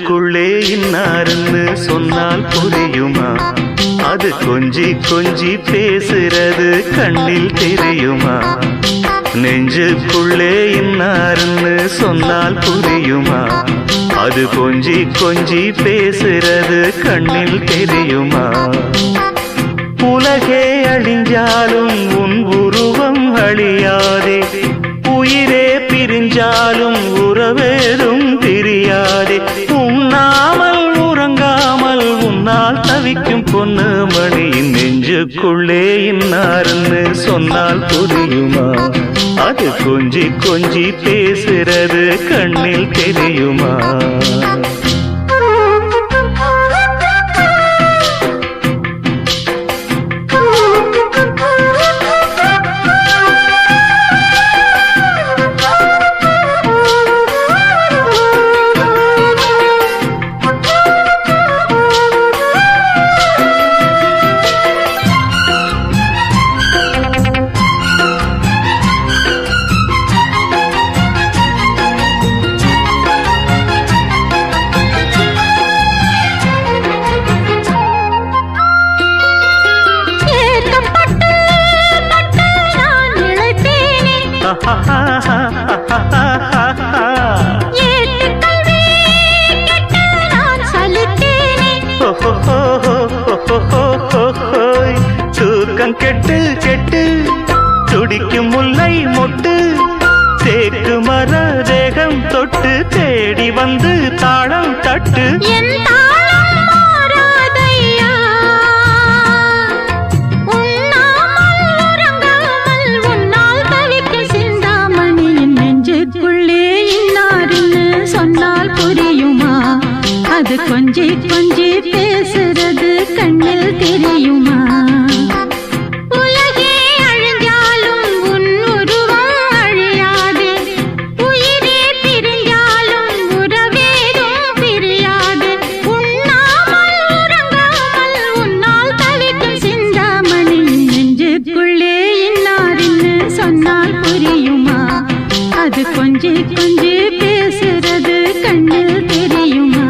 நெஞ்சுக்குள்ளே இன்னாருன்னு சொன்னால் புரியுமா? அது கொஞ்சி கொஞ்சி பேசுறது கண்ணில் தெரியுமா? நெஞ்சுக்குள்ளே இன்னாருன்னு சொன்னால் புரியுமா? அது கொஞ்சி கொஞ்சி பேசுறது கண்ணில் தெரியுமா? உலகே அழிஞ்சாலும் உன் உருவம் அழியாதே, உயிரே பிரிஞ்சாலும் உறவேதும் பிரியாதே. உண்ணாமல் உறங்காமல் உன்னால் தவிக்கும் பொண்ணு மணியின் நெஞ்சுக்குள்ளே இன்னாருன்னு சொன்னால் புரியுமா? அது கொஞ்சி கொஞ்சி பேசுறது கண்ணில் தெரியுமா? தூக்கம் கெட்டு கெட்டு துடிக்கும் முல்லை மொட்டு, தேக்கு மர தேகம் தொட்டு தேடி வந்து தாளம் தட்டு. அது கொஞ்சி கொஞ்சி பேசுறது கண்ணில் தெரியுமா? உலகே அழிஞ்சாலும் உன் உருவம் அழியாது, உயிரே பிரிஞ்சாலும் உறவேதும் பிரியாது. உண்ணாமல் உறங்காமல் உன்னால் தவிக்கும் சிந்தாமணி நெஞ்சுக்குள்ளே இன்னாருன்னு சொன்னால் புரியுமா? அது கொஞ்சி கொஞ்சி பேசுறது கண்ணில் தெரியுமா?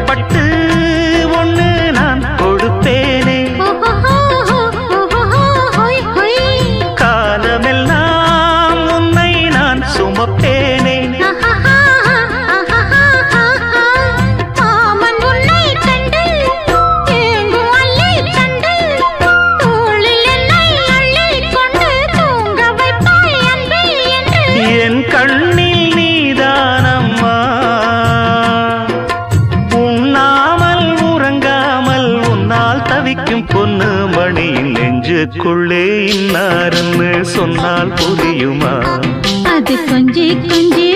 பட்டு ஒண்ணு நான் கொடுப்பேனே, காலமெல்லாம் உன்னை நான் சுமப்பேனே. என் கண்ணில் நீதானம்மா, தவிக்கும் பொண்ணு மணியின் நெஞ்சுக்குள்ளே இன்னாருன்னு சொன்னால் புரியுமா? அது கொஞ்சி கொஞ்சி